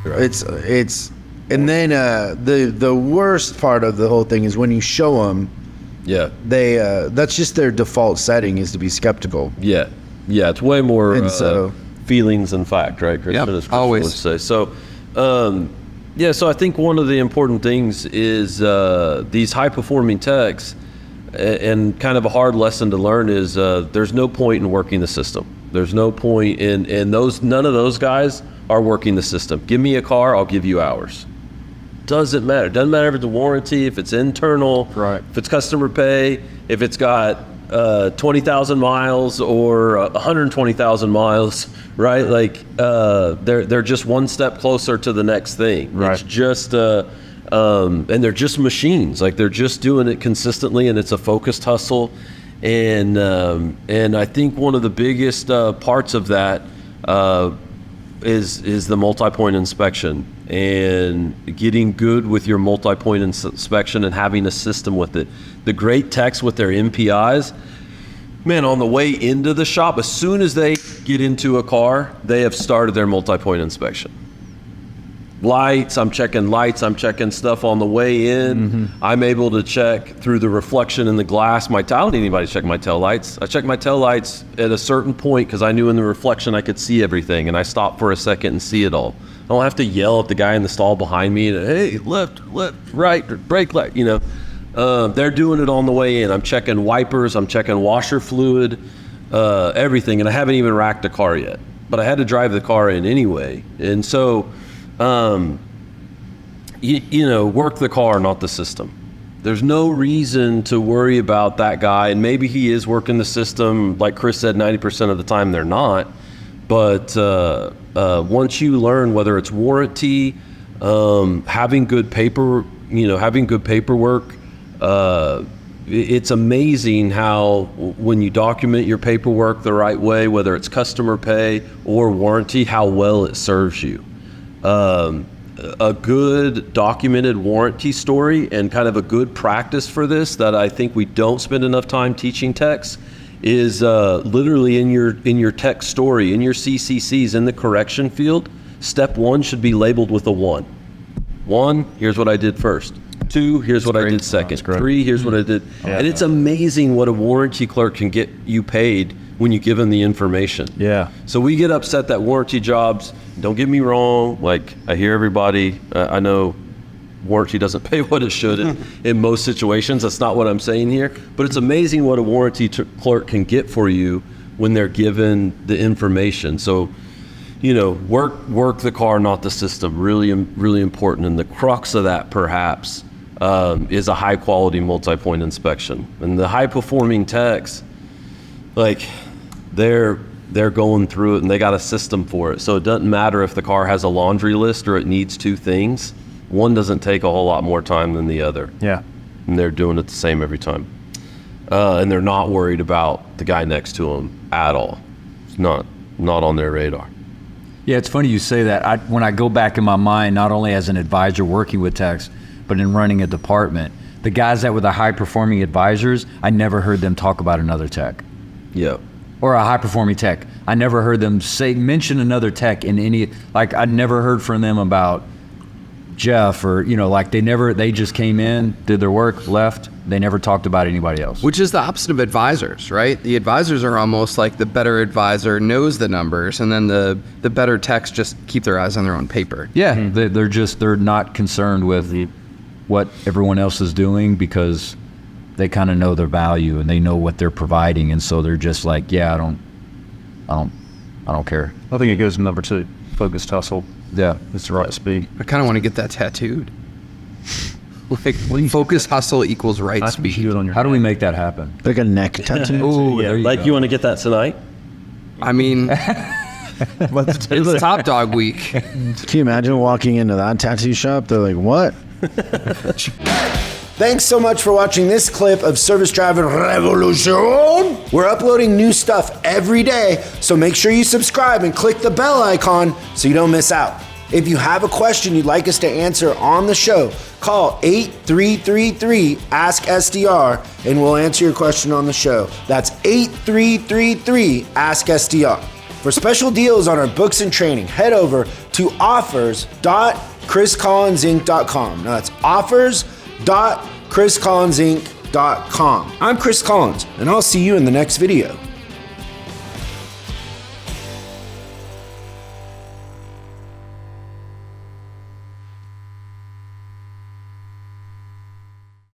It's and then the worst part of the whole thing is when you show them. Yeah. They that's just their default setting is to be skeptical. Yeah. It's way more feelings than fact, right, Christian? Yep, As Christian always. would say. So, so I think one of the important things is these high-performing techs, and kind of a hard lesson to learn is there's no point in working the system. There's no point in those. None of those guys are working the system. Give me a car, I'll give you hours. Doesn't matter. Doesn't matter if it's a warranty, if it's internal, right, if it's customer pay, if it's got 20,000 miles or 120,000 miles, right? Like they're just one step closer to the next thing. Right. It's just and they're just machines. Like they're just doing it consistently, and it's a focused hustle. And I think one of the biggest parts of that is the multi-point inspection and getting good with your multi-point inspection and having a system with it. The great techs with their MPIs, man, on the way into the shop, as soon as they get into a car, they have started their multi-point inspection. Lights, I'm checking stuff on the way in. Mm-hmm. I'm able to check through the reflection in the glass. I don't need anybody to check my tail lights. I check my tail lights at a certain point because I knew in the reflection I could see everything, and I stopped for a second and see it all. I don't have to yell at the guy in the stall behind me, and, hey, left, right, brake light, They're doing it on the way in. I'm checking wipers, I'm checking washer fluid, everything, and I haven't even racked a car yet. But I had to drive the car in anyway. And so, work the car, not the system. There's no reason to worry about that guy, and maybe he is working the system. Like Chris said, 90% of the time they're not. But once you learn whether it's warranty, having good paperwork, it's amazing how when you document your paperwork the right way, whether it's customer pay or warranty, how well it serves you. A good documented warranty story and kind of a good practice for this that I think we don't spend enough time teaching techs is literally in your tech story, in your CCCs, in the correction field. Step 1 should be labeled with a 1. 1, here's what I did first. 2, here's what I did second. 3, here's what I did. Yeah. And it's amazing what a warranty clerk can get you paid when you give them the information. Yeah. So we get upset that warranty jobs, don't get me wrong, like I hear everybody, I know warranty doesn't pay what it should in most situations. That's not what I'm saying here. But it's amazing what a warranty clerk can get for you when they're given the information. So, work the car, not the system. Really, really important. And the crux of that, perhaps, is a high quality multi-point inspection. And the high performing techs, like they're going through it and they got a system for it. So it doesn't matter if the car has a laundry list or it needs 2 things. One doesn't take a whole lot more time than the other. Yeah. And they're doing it the same every time. And they're not worried about the guy next to them at all. It's not on their radar. Yeah, it's funny you say that. When I go back in my mind, not only as an advisor working with techs, but in running a department, the guys that were the high-performing advisors, I never heard them talk about another tech. Yeah. Or a high-performing tech. I never heard them mention another tech in any, like I never heard from them about Jeff or, they just came in, did their work, left. They never talked about anybody else. Which is the opposite of advisors, right? The advisors are almost like the better advisor knows the numbers, and then the better techs just keep their eyes on their own paper. Yeah, they're not concerned with what everyone else is doing because they kind of know their value and they know what they're providing, and so they're just like, yeah, I don't care. I think it goes to number 2, focused hustle. Yeah, it's the right speed. I kind of want to get that tattooed. Like, focus hustle equals right speed. How do we make that happen? Like a neck tattoo? Ooh, yeah, you want to get that tonight? I mean, it's Top Dog Week. Can you imagine walking into that tattoo shop? They're like, what? Thanks so much for watching this clip of Service Driving Revolution. We're uploading new stuff every day, so make sure you subscribe and click the bell icon so you don't miss out. If you have a question you'd like us to answer on the show, call 8333-ASK-SDR and we'll answer your question on the show. That's 8333-ASK-SDR. For special deals on our books and training, head over to offers.chriscollinsinc.com. Now that's offers.chriscollinsinc.com. I'm Chris Collins, and I'll see you in the next video.